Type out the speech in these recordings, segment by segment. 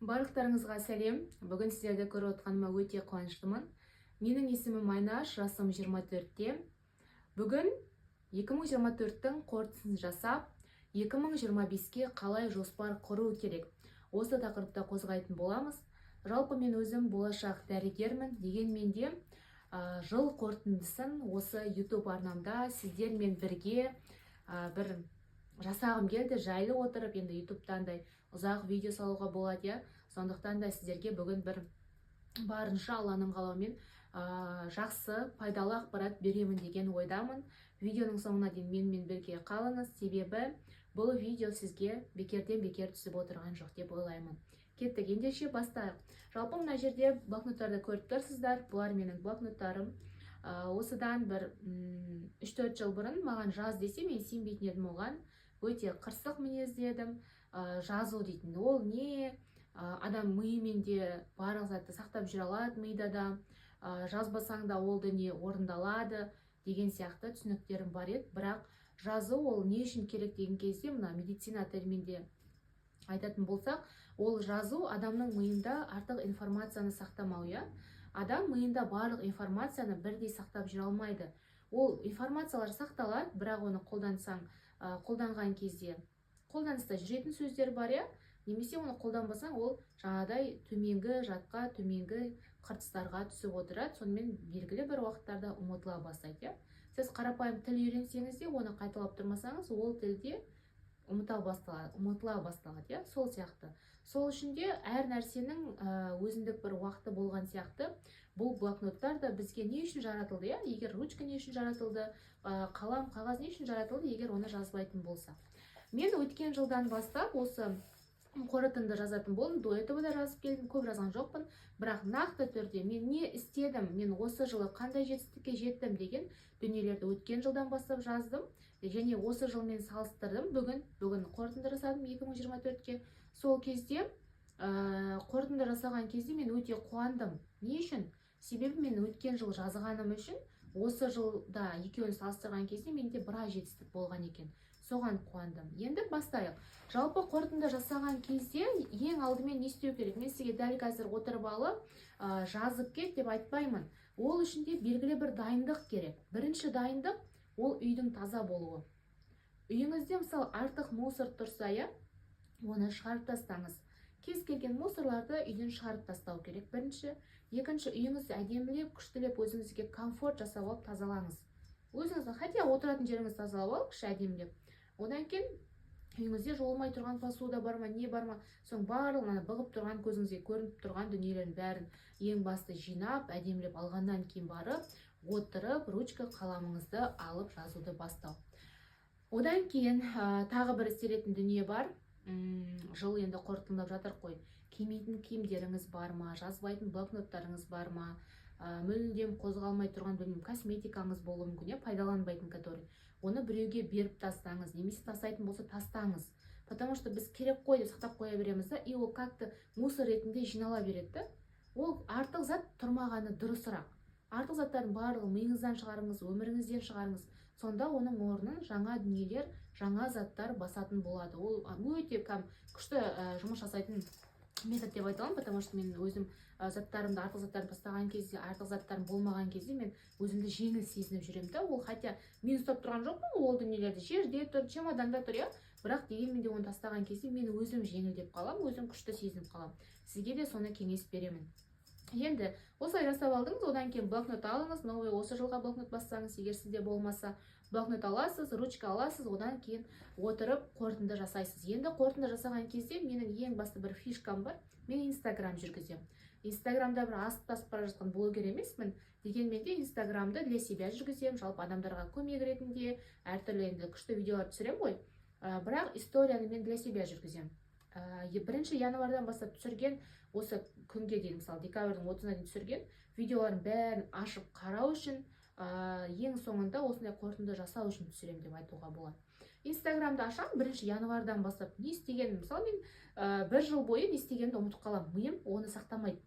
Барлықтарыңызға сәлем. Бүгін сіздерді көріп отқаныма өте қуаныштымын. Менің есімім Айнаш, жасым 24-те. Бүгін 2024-тің қорытындысын жасап, 2025-ке қалай жоспар құру керек, осы тақырыпта қозғайтын боламыз. Жалпы мен өзім болашақ дәрігермін, дегенмен де жыл қорытындысын осы YouTube арнамда сіздермен бірге бір жасағым келді. Жайлы отырып, енді YouTube'тан ұзақ видео салуға болады, иә. Сондықтан да сіздерге бүгін бір барынша Алланың қалауымен жақсы, пайдалы ақпарат беремін деген ойдамын. Видеоның соңына дейін менімен бірге қалыңыз, себебі бұл видео сізге бекерден бекер түсіп отырған жоқ деп ойлаймын. Кеттік, ендеше бастайық. Жалпы мына жерде блокноттарды көріп тұрсыздар. Бұлар менің блокноттарым. Осыдан бір 3-4 жыл бұрын маған жаз десе, мен сенбейтін едім оған. Өте қырсық мінезді едім. Жазу дейтін ол не? Адам миымен де барлық затты сақтап жүре алады, мида да. Жазбасаң да ол дүние орындалады деген сияқты түсініктерім бар еді. Бірақ жазу ол не үшін керек деген кезде, мына медицина терминде айтатын болсақ, ол жазу адамның миында артық информацияны сақтамау, иә. Адам миында барлық информацияны бірдей сақтап жүре алмайды. Ол информациялар сақталады, бірақ оны қолданған кезде қолданыста жүретін сөздер бар, иә. Немесе оны қолданбасаң, ол жаңадай төменгі жадқа, төменгі қыртыстарға түсіп отырады, сонымен белгілі бір уақыттарда ұмытыла бастайды, иә. Сіз қарапайым тіл үйренсеңіз де, оны қайталап тұрмасаңыз, ол тілде ұмытыла басталады, иә. Сол сияқты. Сол үшін де әр нәрсенің өзіндік бір уақыты болған сияқты, бұл блокноттар да бізге не үшін жаратылды, иә? Егер ручка не үшін жаратылды, қалам, қағаз не үшін жаратылды, егер оны жазбайтын болса. Мен өткен жылдан бастап осы қорытынды жазатын болдым. До этого да жазып келдім, көп жазған жоқпын, бірақ нақты түрде мен не істедім, мен осы жылы қандай жетістікке жеттім деген дүниелерді өткен жылдан бастап жаздым, және осы жылмен салыстырдым. Бүгін қорытынды жасадым 2024-ке. Сол кезде қорытынды жасаған кезде мен өте қуандым. Не үшін? Себебі мен өткен жыл жазғаным үшін осы жылда екеуін салыстырған кезде менде біраз жетістік болған екен. Соған қуандым. Енді бастайық. Жалпы қорытынды жасаған кезде ең алдымен не істеу керек? Мен сізге дәл қазір отырып алып, жазып кет деп айтпаймын. Ол үшін де белгілі бір дайындық керек. Бірінші дайындық ол үйдің таза болуы. Үйіңізде мысалы артық мусор тұрса, оны шығарып тастаңыз. Кез келген мусорларды үйден шығарып тастау керек. Бірінші, екінші, үйіңізді әдемілеп, күштілеп, өзіңізге комфорт жасап алып тазалаңыз. Өзіңіздің хотя отыратын жеріңізді тазалап алып, кіші әдемілеп. Одан кейін үйіңізде жуылмай тұрған посуда бар ма, не бар ма, соң барлығын бұғып тұрған, көзіңізге көрініп тұрған дүниелердің бәрін ең басты жинап, әдемілеп алғаннан кейін барып, отырып, ручка, қаламыңызды алып жазуды бастау. Одан кейін тағы бір істелетін дүние бар. Жыл енді қорытындылап жатыр қой. Кимейтін киімдеріңіз бар ма, жазбайтын блокноттарыңыз бар ма, мүлдем қозғалмай тұрған косметикаңыз болуы мүмкін, пайдаланбайтын который. Оны біреуге беріп тастаңыз, немесе тастайтын болса тастаңыз. Потому что біз керек қой деп сақтап қоя береміз да, и ол как-то мусор ретінде жинала береді. Ол артық зат тұрмағаны дұрысырақ. Артық заттардың барлығын миыңыздан шығарыңыз, өміріңізден шығарыңыз. Сонда оның орнын жаңа дүниелер, жаңа заттар басатын болады. Ол өте күшті жұмыс жасайтын метод деп айталамын, потому что мен өзім заттарымды, артық заттарын тастаған кезде, артық заттарым болмаған кезде мен өзімді жеңіл сезініп жүремін. Ол хотя мен ұстап тұрған жоқпын, ол дүниелерді жерде тұр, чемоданда тұр, иә. Бірақ дегенмен де оны тастаған кезде мен өзім жеңілдеп қаламын, өзім күшті сезініп қаламын. Сізге де соны кеңес беремін. Енді осылай жасап алдыңыз, одан кейін блокнот алыңыз, новый осы жылға блокнот бассаңыз, егер сізде болмаса, блокнот аласыз, ручка аласыз, одан кейін отырып қорытынды жасайсыз. Енді қорытынды жасаған кезде менің ең басты бір фишкам бар. Мен Инстаграм жүргіземін. Инстаграмда бір асып бара жатқан блогер емеспін, дегенмен де Инстаграмды для себя жүргіземін, жалпы адамдарға көмек ретінде, әртүрлі енді күшті видеолар түсіремін ғой. Бірақ историяны мен для себя жүргіземін. 1 январдан бастап түсірген, осы күнге дейін, мысалы декабрьдің 30-на дейін түсірген видеолардың бәрін ашып қарау үшін, ең соңында осындай қорытынды жасау үшін түсіремін деп айтуға болады. Инстаграмды ашамын, 1 январдан бастап не істегенім, мысалы мен 1 жыл бойы не істегенімді ұмытып қаламын, миым оны сақтамайды.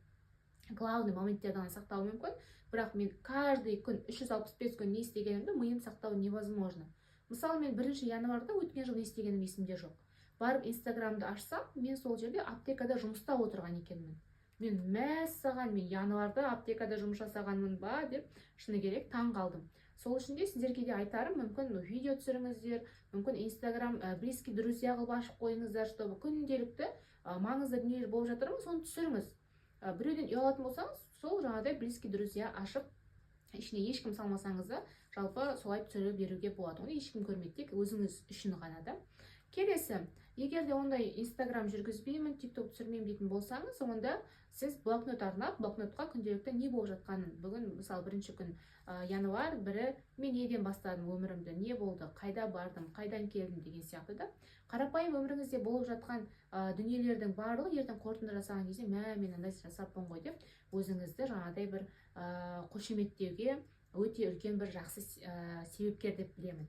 Главный моменттерді сақтау мүмкін, бірақ мен каждый күн 365 күн не істегенімді миым сақтау невозможно. Мысалы мен 1 январда өткен жыл не істегенім есімде жоқ. барып инстаграмды ашсам, мен сол жерде аптекада жұмыста отырған екенмін. Мен мәссаған, мен январда аптекада жұмыс жасағанмын ба деп шыны керек таң қалдым. Сол үшін де сіздерге де айтарым, мүмкін видео түсіріңіздер, мүмкін инстаграм близкий друзья қылып ашып қойыңыздар, чтобы күнделікті маңызды дүниелер болып жатыр ма, соны түсіріңіз. Біреуден ұялатын болсаңыз, сол жаңағыдай близкий друзья ашып, ішіне ешкім салмасаңыз да, жалпы солай түсіре беруге болады. Оны ешкім көрмейді, тек өзіңіз үшін ғана да. Келесі, егер де ондай инстаграм жүргізбеймін, тикток түсірмеймін дейтін болсаңыз, онда сіз блокнот арнап, блокнотқа күнделікті не болып жатқанын, бүгін мысалы бірінші күн январь 1-і мен неден бастадым өмірімді, не болды, қайда бардым, қайдан келдім деген сияқты да. Қарапайым өміріңізде болып жатқан дүниелердің барлығы ертең қорытынды жасаған кезде, мен андай жасаппын ғой деп, өзіңізді жаңағыдай бір қошеметтеуге өте үлкен бір жақсы себепкер деп білемін.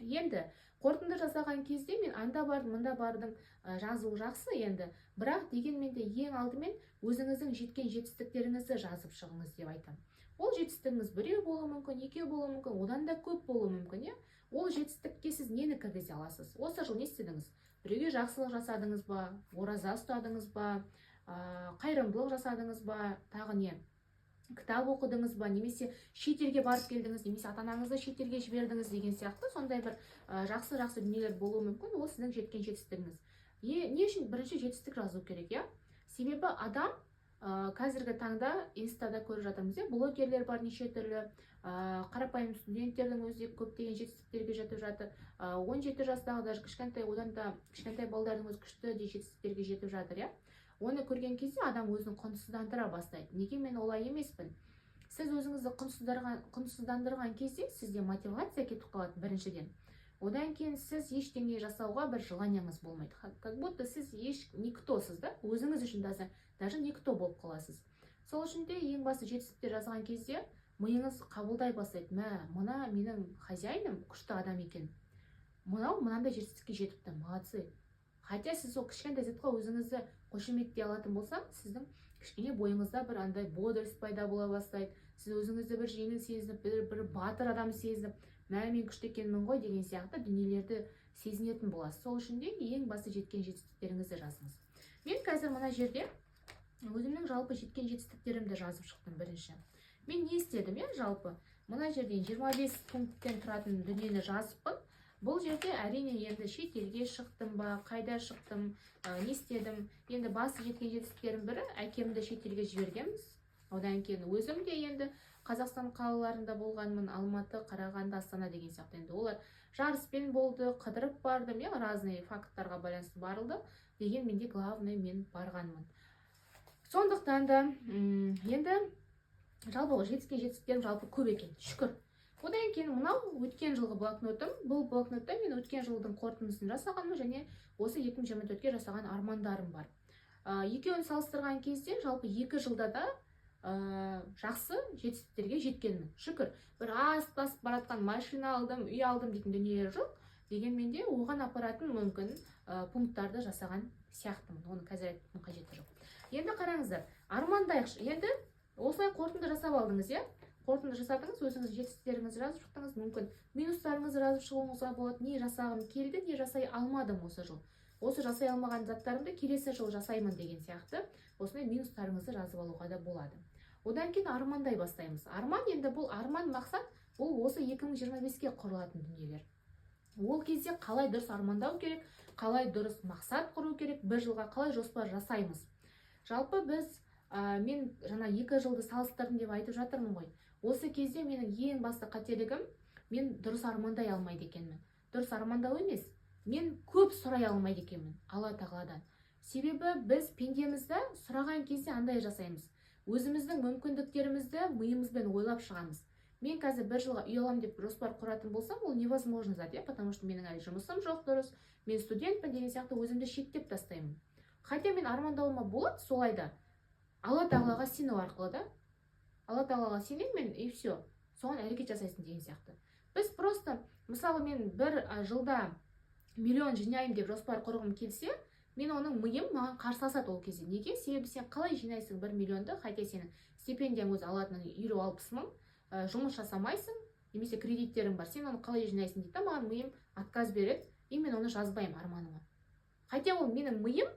Енді қорытынды жасаған кезде мен анда бардым, мында бардым жазу жақсы енді, бірақ дегенмен де ең алдымен өзіңіздің жеткен жетістіктеріңізді жазып шығыңыз деп айтамын. Ол жетістігіңіз біреу болуы мүмкін, екеу болуы мүмкін, одан да көп болуы мүмкін, ол жетістікке сіз нені кіргізе аласыз? Осы жыл не істедіңіз? Біреуге жақсылық жасадыңыз ба, ораза ұстадыңыз ба, қайырымдылық жасадыңыз ба, тағы не? Кітап оқыдыңыз ба, немесе шетелге барып келдіңіз, немесе ата-анаңызды шетелге жібердіңіз деген сияқты сондай бір жақсы дүниелер болуы мүмкін. Ол сіздің жеткен жетістігіңіз. Не үшін бірінші жетістік жазу керек, Себебі адам қазіргі таңда инстада көріп жатырмыз, блогерлер бар неше түрлі, қарапайым студенттердің өзі көптеген жетістіктерге жетіп жатыр. 17 жастағы даже кішкентай, одан да кішкентай балдардың өзі күшті жетістіктерге жетіп жатыр, Оны көрген кезде адам өзін құнсыздандыра бастайды. Неге мен олай емеспін? Сіз өзіңізді құнсыздандырған кезде сізде мотивация кетіп қалады біріншіден. Одан кейін сіз ештеңе жасауға бір желанияңыз болмайды. Как будто сіз никтосыз да, өзіңіз үшін даже никто болып қаласыз. Сол үшін де ең басты жетістіктер жазған кезде миыңыз қабылдай бастайды. Мына менің хозяиным күшті адам екен. Мынандай жетістікке жетіпті, молодцы. Хотя сіз сол кішкентай затқа өзіңізді қошеметтей алатын болсаң, сіздің кішкене бойыңызда бір андай бодрость пайда бола бастайды. Сіз өзіңізді бір жеңіл сезініп, бір батыр адам сезініп, мен күшті екенмін ғой деген сияқты дүниелерді сезінетін боласыз. Сол үшін де ең басты жеткен жетістіктеріңізді жазыңыз. Мен қазір мына жерде өзімнің жалпы жеткен жетістіктерімді жазып шықтым бірінші. Мен не істедім, жалпы? Мына жерден 25 пункттен тұратын дүниені жазыппын. Бұл жерде әрине енді шетелге шықтым ба, қайда шықтым, не істедім. Енді басы жеткен жетістіктерім бірі, әкемді шетелге жібергенбіз. Одан кейін өзім де енді Қазақстан қалаларында болғанмын, Алматы, Қарағанды, Астана деген сияқты. Енді олар жарыспен болды, қыдырып бардым, разный факторға байланысты барылды. Деген менде главный мен барғанмын. Сондықтан да енді жалпы жеткен жетістіктерім жалпы көп екен, шүкір. Одан кейін мынау өткен жылғы блокнотым. Бұл блокнотта мен өткен жылдың қорытындысын жасағанмын және осы 2024-ке жасаған армандарым бар. Екеуін салыстырған кезде жалпы 2 жылда да жақсы жетістіктерге жеткенмін. Шүкір, бір асып баратқан машина алдым, үй алдым дейтін дүниелер жоқ. Дегенмен де оған апаратын мүмкін пункттарды жасаған сияқтымын. Оны қазір айтудың қажеті жоқ. Енді қараңыздар, армандайықшы. Енді осылай қорытынды жасап алдыңыз, Қорытынды жасадыңыз, өзіңіз жетістіктеріңізді жазып шықтыңыз, мүмкін минустарыңызды жазып шығуыңызға болады. Не жасағым келді, не жасай алмадым осы жыл. Осы жасай алмаған заттарымды келесі жыл жасаймын деген сияқты, осындай минустарыңызды жазып алуға да болады. Одан кейін армандай бастаймыз. Арман енді бұл арман мақсат, бұл осы 2025-ке құрылатын дүниелер. Ол кезде қалай дұрыс армандау керек, қалай дұрыс мақсат құру керек, бір жылға қалай жоспар жасаймыз. Жалпы біз мен жаңа 2 жылды салыстырдым деп айтып жатырмын ғой. Осы кезде менің ең басты қателігім, мен дұрыс армандай алмайды екенмін. Дұрыс армандау емес, мен көп сұрай алмайды екенмін Алла тағаладан. Себебі біз пендемізді сұраған кезде андай жасаймыз. Өзіміздің мүмкіндіктерімізді миымызбен ойлап шығамыз. Мен қазір бір жылға үй аламын деп жоспар құратын болсам, ол невозможно зат, потому что менің әлі жұмысым жоқ дұрыс, мен студентпін деген сияқты өзімді шектеп тастаймын. Хотя мен армандауыма болады солай да. Алла тағалаға сену арқылы да. Алла тағалаға сенемін и все. Соған әрекет жасайсың деген сияқты. Біз просто, мысалы мен бір жылда миллион жинаймын деп жоспар құрғым келсе, мен оның миым маған қарсыласады ол кезде. Неге? Себебі сен қалай жинайсың 1 миллионды, хотя сенің стипендияң өзі алатының 50-60 мың, жұмыс жасамайсың, немесе кредиттерің бар, сен оны қалай жинайсың дейді, маған миым отказ береді, и мен оны жазбаймын арманыма. Хотя ол менің миым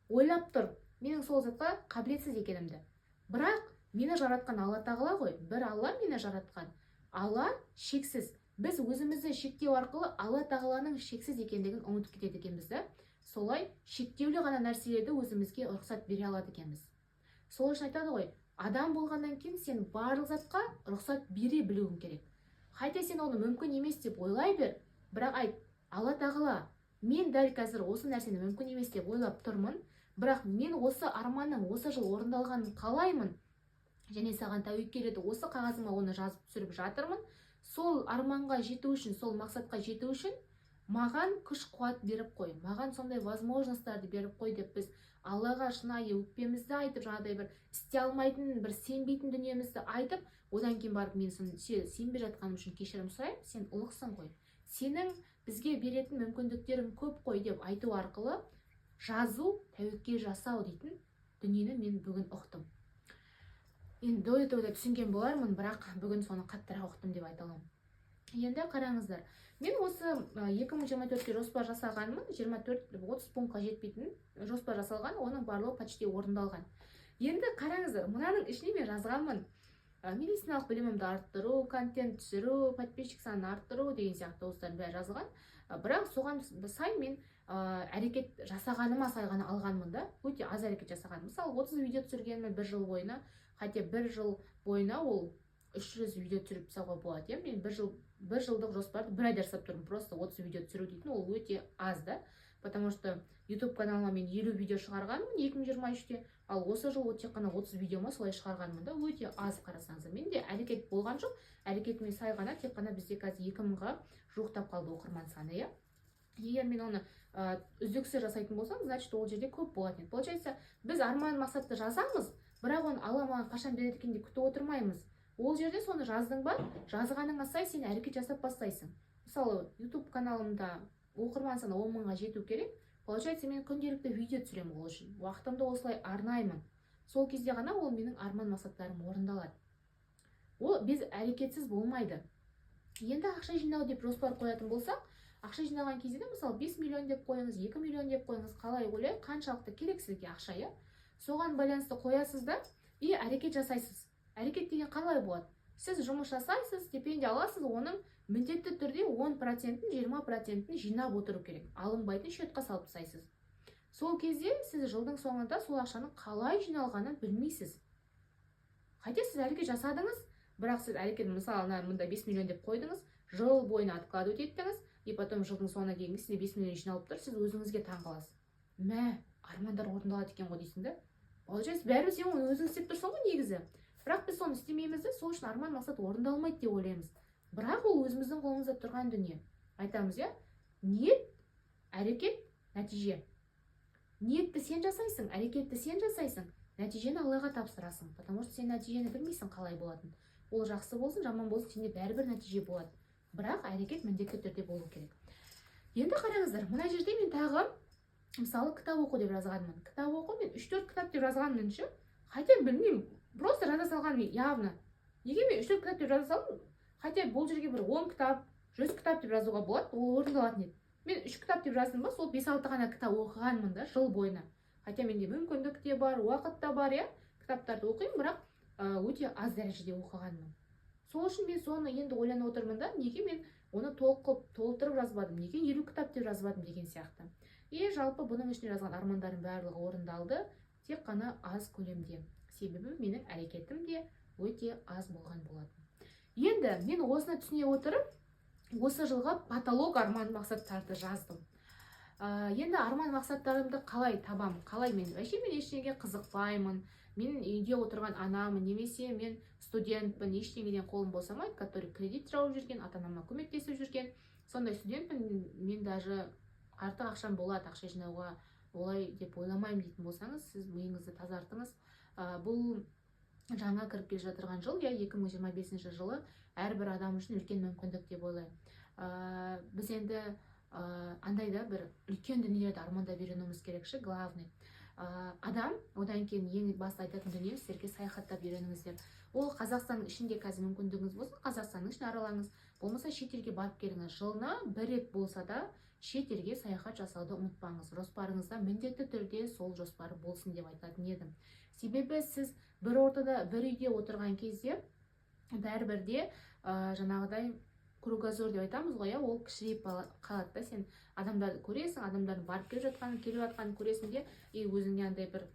ойлап тұр, менің сол затқа қабілетсіз екенімді. Бірақ мені жаратқан Алла тағала ғой, бір Алла мені жаратқан. Алла шексіз. Біз өзімізді шектеу арқылы Алла тағаланың шексіз екендігін ұмытып кетеді екенбіз да. Солай шектеулі ғана нәрселерді өзімізге рұқсат бере алады екенбіз. Сол үшін айтады ғой, адам болғаннан кейін сен барлық затқа рұқсат бере білуің керек. Хотя сен оны мүмкін емес деп ойлай бер, бірақ айт, Алла тағала, мен дәл қазір осы нәрсені мүмкін емес деп ойлап тұрмын, бірақ мен осы арманның осы жыл орындалғанын қалаймын, және саған тәуекел етіп осы қағазыма оны жазып түсіріп жатырмын. Сол арманға жету үшін, сол мақсатқа жету үшін маған күш қуат беріп қой, маған сондай возможностьтарды беріп қой деп біз Аллаға шынайы өкпемізді айтып, жаңағыдай бір істей алмайтын, бір сенбейтін дүниемізді айтып, одан кейін барып мен сенбей жатқаным үшін кешірім сұраймын, сен ұлықсың ғой, сенің бізге беретін мүмкіндіктерің көп қой деп айту арқылы жазу, тәуекел жасау дейтін дүниені мен бүгін ұқтым. Енді до этого түсінген болармын, бірақ бүгін соны қаттырақ ұқтым деп айта аламын. Енді қараңыздар, мен осы 2024-ке жоспар жасағанмын, 24-30 пунктқа жетпейтін жоспар жасалған, оның барлығы почти орындалған. Енді қараңыздар, мынаның ішіне мен жазғанмын, медициналық білімімді арттыру, контент түсіру, подписчик санын арттыру деген сияқты осылардың бәрі жазылған. Бірақ соған сай мен әрекет жасағаныма сай ғана алғанмын да, өте аз әрекет жасаған. Мысалы 30 видео түсіргенмін бір жыл бойына, хотя бір жыл бойына ол 300 видео түсіріп тастауға болады. Мен бір жылдық жоспарды бір айда жасап тұрмын, просто 30 видео түсіру дейтін, ол өте аз да. Потому что YouTube каналыма мен 50 видео шығарғанмын 2023-те, ал осы жыл тек қана 30 видеома солай шығарғанмын да, өте аз қарасаңыздар. Менде әрекет болған жоқ, әрекетіме сай ғана тек қана бізде қазір 2000-ға жуықтап қалды оқырман саны, иә. Егер мен оны үздіксіз жасайтын болсам, значит ол жерде көп болатын еді. Получается, біз арман мақсатты жазамыз, бірақ оны Алла маған қашан береді екен деп күтіп отырмаймыз. Ол жерде соны жаздың ба, жазғаныңа сай сен әрекет жасап бастайсың. Мысалы, YouTube каналымда оқырман саны 10 мыңға жету керек. Получается, мен күнделікті видео түсіремін ол үшін. Уақытымды осылай арнаймын. Сол кезде ғана ол менің арман мақсаттарым орындалады. Ол біз әрекетсіз болмайды. Енді ақша жинау деп жоспар қоятын болсақ, ақша жинаған кезде, мысалы 5 миллион деп қойыңыз, 2 миллион деп қойыңыз, қалай ойлай, қаншалықты керек сізге ақша, иә? Соған байланысты қоясыз да, и әрекет жасайсыз. Әрекет деген қалай болады? Сіз жұмыс жасайсыз, стипендия аласыз, оның міндетті түрде 10%-ін, 20%-ін жинап отыру керек. Алынбайтын шотқа салып тастайсыз. Сол кезде сіз жылдың соңында сол ақшаның қалай жиналғанын білмейсіз. Хотя сіз әрекет жасадыңыз, бірақ сіз әрекет, мысалы, мұнда 5 миллион деп қойдыңыз, жыл бойына откладывать еттіңіз, и потом жылдың соңына дейін сізде 5 миллион жиналып тұр, сіз өзіңізге таң қаласыз. Мә, армандар орындалады екен ғой дейсің да. Получается, бәрібір сен оны өзің істеп тұрсың ғой негізі. Бірақ біз соны істемейміз де, сол үшін арман мақсат орындалмайды деп ойлаймыз. Бірақ ол өзіміздің қолымызда тұрған дүние. Айтамыз, иә? Ниет, әрекет, нәтиже. Ниетті сен жасайсың, әрекетті сен жасайсың, нәтижені Аллаға тапсырасың, потому что сен нәтижені білмейсің қалай болатын. Ол жақсы болсын, жаман болсын, сенде бәрібір нәтиже болады. Бірақ әрекет міндетті түрде болу керек. Енді қараңыздар, мына жерде мен тағы мысалы кітап оқу деп жазғанмын. Кітап оқу мен 3-4 кітап деп жазғанмын ше. Хотя білмеймін, просто жаза салған мен явно. Неге мен 3-4 кітап деп жаза салдым? Хотя бұл жерге бір 10 кітап, 100 кітап деп жазуға болады, ол орындалатын еді. Мен 3 кітап деп жаздым ба, сол 5-6 ғана кітап оқығанмын да жыл бойына. Хотя менде мүмкіндік те бар, уақыт та бар, иә, кітаптарды оқимын, бірақ өте аз дәрежеде оқығанмын. Сол үшін мен соны енді ойланып отырмын да, неге мен оны толтырып жазбадым, неге 50 кітап деп жазбадым деген сияқты. И жалпы бұның ішіне жазған армандарым барлығы орындалды, тек қана аз көлемде. Себебі менің әрекетім де өте аз болған болатын. Енді мен осыны түсіне отырып, осы жылға потолок арман мақсаттарды жаздым. Енді арман мақсаттарымды қалай табам, қалай мен ештеңеге қызықпаймын, мен үйде отырған анамын, немесе мен студентпін, ештеңеден қолым босамайды, который кредит жауып жүрген, ата-анама көмектесіп жүрген, сондай студентпін, мен даже артық ақшам болады, ақша жинауға олай деп ойламаймын дейтін болсаңыз, сіз миыңызды тазартыңыз. Бұл жаңа кіріп келе жатырған жыл, 2025 жылы әрбір адам үшін үлкен мүмкіндік деп ойлаймын. Біз енді андайда бір үлкен дүниелерді арманда үйренуіміз керекші, главный. Адам, одан кейін ең басты айтатын дүние сіздерге саяхаттап үйреніңіздер. Ол Қазақстанның ішінде қазір мүмкіндігіңіз болсын, Қазақстанның ішін аралаңыз, болмаса шетелге барып келіңіз. Жылына бір рет болса да шет елге саяхат жасауды ұмытпаңыз. Жоспарыңызда міндетті түрде сол жоспар болсын деп айтатын едім. Себебі сіз бір ортада, бір үйде отырған кезде бәрібірде жаңағыдай кругозор деп айтамыз ғой, ол кішірейіп қалады да. Сен адамдарды көресің, адамдардың барып келіп жатқанын көресің де, өзіңе андай бір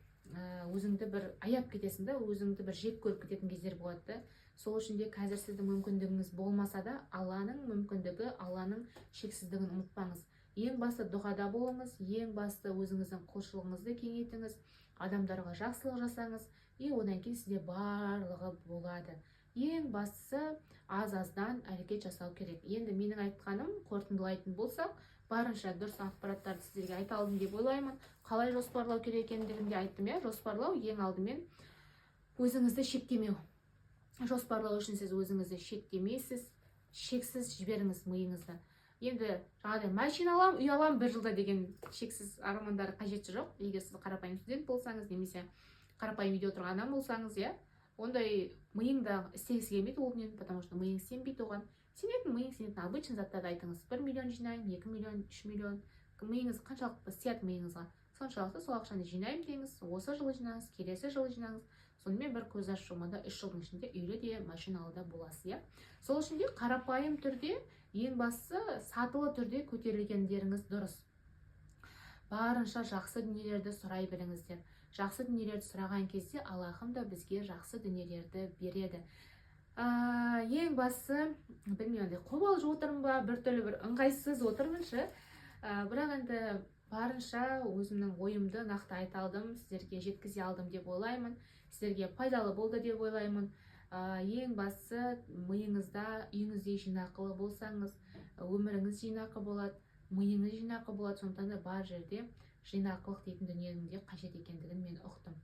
өзіңді бір аяп кетесің да, өзіңді бір жек көріп кететін кездер болады да. Сол үшін де қазір сіздің мүмкіндігіңіз болмаса да, Алланың мүмкіндігі, Алланың шексіздігін ұмытпаңыз. Ең басты дұғада болыңыз, ең басты өзіңіздің құлшылығыңызды кеңейтіңіз, адамдарға жақсылық жасаңыз, одан кейін сізде барлығы болады. Ең бастысы аз-аздан әрекет жасау керек. Енді менің айтқаным қорытындылайтын болсақ, барынша дұрыс ақпараттарды сіздерге айта алдым деп ойлаймын. Қалай жоспарлау керек екендігін де айттым. Жоспарлау ең алдымен өзіңізді шектемеу. Жоспарлау үшін сіз өзіңізді шектемейсіз, шексіз жіберіңіз миыңызды. Енді жаңағыдай машина алам, үй алам 1 жылда деген шексіз армандар қажеті жоқ. Егер сіз қарапайым студент болсаңыз, немесе қарапайым үйде отырған адам болсаңыз, ондай миыңда істегісі келмейді ол дүниені, потому что миың сенбейді оған. Миың сенетін обычный заттарды айтыңыз. 1 миллион жинаймын, 2 миллион, 3 миллион. Миыңыз қаншалықты сияды миыңызға, соншалықты сол ақшаны жинаймын деңіз. Осы жылы жинаңыз, келесі жылы жинаңыз. Сонымен бір көз ашып жұмғанда 3 жылдың ішінде үйлі де, машиналы да боласыз. Сол үшін де қарапайым түрде, ең бастысы сатылы түрде көтерілгендеріңіз дұрыс. Барынша жақсы дүниелерді сұрай біліңіздер. Жақсы дүниелерді сұраған кезде Аллахым да бізге жақсы дүниелерді береді. Ең бастысы, білмеймін, қобалжып отырмын ба, біртүрлі бір ыңғайсыз отырмыншы. Бірақ енді барынша өзімнің ойымды нақты айта алдым, сіздерге жеткізе алдым деп ойлаймын. Сіздерге пайдалы болды деп ойлаймын. Ең бастысы, миыңызда, үйіңізде жинақылы болсаңыз, өміріңіз жинақы болады, миыңыз жинақы болады. Сондықтан да бар жерде жинақылық дейтін дүниенің де қажет екендігін мен ұқтым.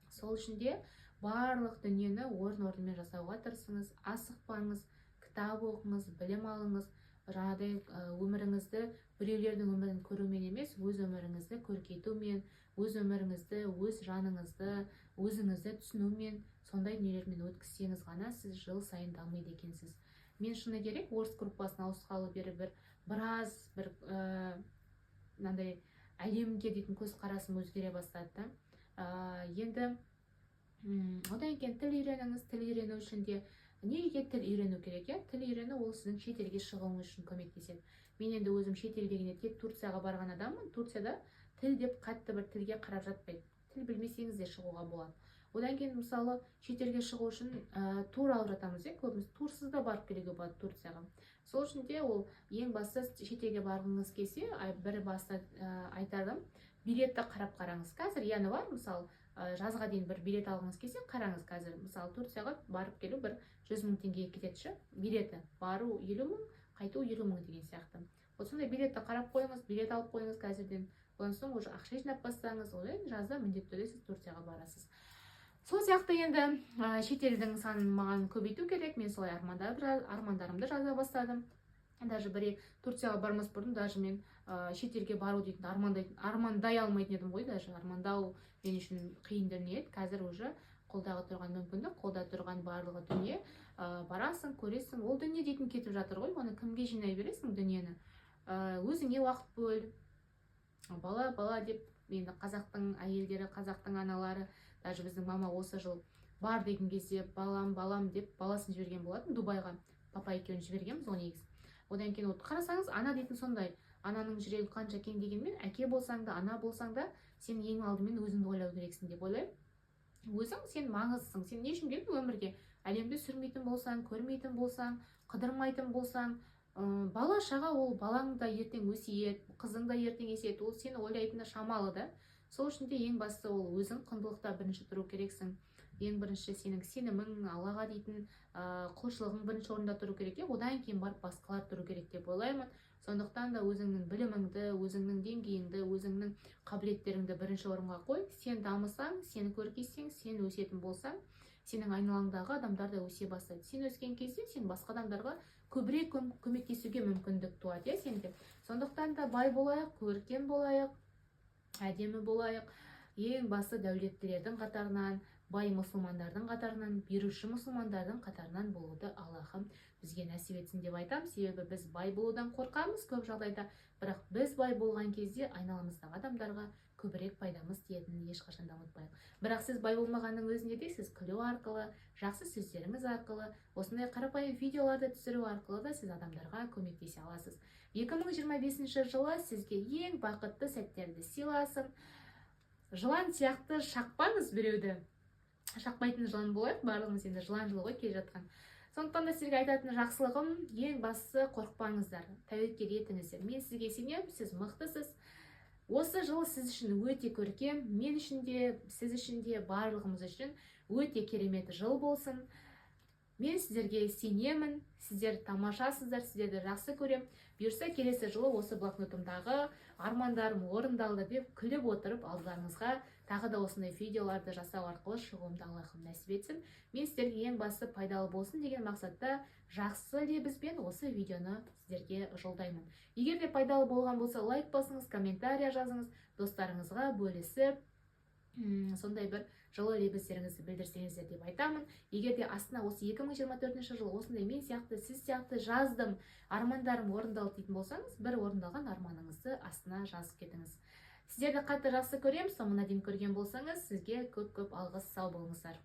Сол үшін де барлық дүниені орын-орнымен жасауға тырысыңыз, асықпаңыз, кітап оқыңыз, білім алыңыз. Жаңағыдай өміріңізді біреулердің өмірін көрумен емес, өз өміріңізді көркейтумен, өз өміріңізді, өз жаныңызды, өзіңізді түсінумен, сондай дүниелермен өткізсеңіз ғана сіз жыл сайын дамиды екенсіз. Мен шыны керек, орыс группасына ауысқалы бері біраз мынандай әлемге дейтін көзқарасым өзгере бастады. Енді одан кейін тіл үйреніңіз. Тіл үйрену үшін де неге тіл үйрену керек? Тіл үйрену ол сіздің шет елге шығуыңыз үшін көмектеседі. Мен енді өзім шет ел дегенде тек Турцияға барған адаммын. Турцияда тіл деп қатты бір тілге қарап жатпайды. Тіл білмесеңіз де шығуға болады. Одан кейін мысалы шет елге шығу үшін тур алып жатамыз, көбіміз турсыз да барып келуге болады Турцияға. Сол үшін де ол ең бастысы шет елге барғыңыз келсе, бір баста айтарым, билетті қараңыз. Қазір яны бар, мысалы жазға дейін бір билет алғыңыз келсе, қараңыз қазір. Мысалы Турцияға барып келу бір 100 мың теңгеге кетеді билеті. Бару 50 мың, қайту 50 мың деген сияқты. Сондай билетті қарап қойыңыз, билет алып қойыңыз қазірден. Одан соң уже ақша жинап бастаңыз, жазда міндетті түрде сіз Турцияға барасыз. Сол сияқты енді шетелдің санын маған көбейту керек. Мен солай армандарымды жаза бастадым. Даже Турцияға бармас бұрын, даже мен шетелге бару дейтін армандай алмайтын едім ғой. Даже армандау мен үшін қиын дүние еді. Қазір уже қолдағы тұрған мүмкіндік, қолда тұрған барлығы дүние. Барасың, көресің, ол дүние дейтін кетіп жатыр ғой. Оны кімге жинай бересің дүниені? Өзіңе уақыт бөл. Бала деп, енді қазақтың әйелдері, қазақтың аналары, даже біздің мама осы жыл бар деген кезде балам деп баласын жіберген болатын Дубайға. Папа екеуін жібергенбіз 12. Одан кейін қарасаңыз, ана дейтін сондай. Ананың жүрегі қанша кең дегенмен, әке болсаң да, ана болсаң да, сен ең алдымен өзіңді ойлау керексің деп ойлаймын. Өзің сен маңыздысың. Сен не үшін келдің өмірге? Әлемді сүрмейтін болсаң, көрмейтін болсаң, қыдырмайтын болсаң, бала шаға ол балаң да ертең өсиет, қызың да ертең есет, ол сені ойлайтыны шамалы да. Сол үшін де ең басты ол өзің құндылықта бірінші тұру керексің. Ең бірінші сенің сенімің, Аллаға дейтін құлшылығың бірінші орында тұру керек. Одан кейін барып басқалар тұру керек деп ойлаймын. Сондықтан да өзіңнің біліміңді, өзіңнің деңгейіңді, өзіңнің қабілеттеріңді бірінші орынға қой. Сен дамысаң, сен көркейсең, сен өсетін болсаң, сенің айналаңдағы адамдар да өсе бастайды. Сен өскен кезде сен басқа адамдарға көбірек көмектесуге мүмкіндік туады, сенде. Сондықтан да бай болайық, көркем болайық, әдемі болайық. ең басты дәулеттілердің қатарынан, бай мұсылмандардың қатарынан, беруші мұсылмандардың қатарынан болуды Аллахым бізге нәсіп етсін деп айтамын. Себебі біз бай болудан қорқамыз көп жағдайда, бірақ біз бай болған кезде айналамыздағы адамдарға көбірек пайдамыз тиетінін ешқашан да ұмытпайық. Бірақ сіз бай болмағанның өзінде де сіз күлу арқылы, жақсы сөздеріңіз арқылы, осындай қарапайым видеоларды түсіру арқылы да сіз адамдарға көмектесе аласыз. 2025 жылы сізге ең бақытты сәттерді сыйласын. Жылан сияқты шақпаңыз біреуді. Шақпайтын жылан болайық, барлығымыз енді жылан жылы ғой келе жатқан. Сондықтан да сізге айтатын жақсылығым, ең бастысы қорықпаңыздар, тәуекел етіңіздер. Мен сізге сенемін, сіз мықтысыз. Осы жыл сіз үшін өте көркем, мен үшін де, сіз үшін де, барлығымыз үшін өте керемет жыл болсын. Мен сіздерге сенемін, сіздер тамашасыздар, сіздерді жақсы көрем. Бұйырса келесі жылы осы блокнотымдағы армандарым орындалды деп күліп отырып алдарыңызға тағы да осындай видеоларды жасау арқылы шығуымды Аллахым нәсіп етсін. Мен сіздерге ең басты пайдалы болсын деген мақсатта жақсы лебізбен осы видеоны сіздерге жолдаймын. Егер де пайдалы болған болса, лайк басыңыз, комментария жазыңыз, достарыңызға бөлісіп, сондай бір жылы лебіздеріңізді білдірсеңіздер деп айтамын. Егер де астына осы 2024 жыл осындай мен сияқты, сіз сияқты жаздым, армандарым орындалды дейтін болсаңыз, бір орындалған арманыңызды астына жазып кетіңіз. Сіздерді қатты жақсы көрем. Соңына дейін көрген болсаңыз, сізге көп-көп алғыс, сау болыңыздар.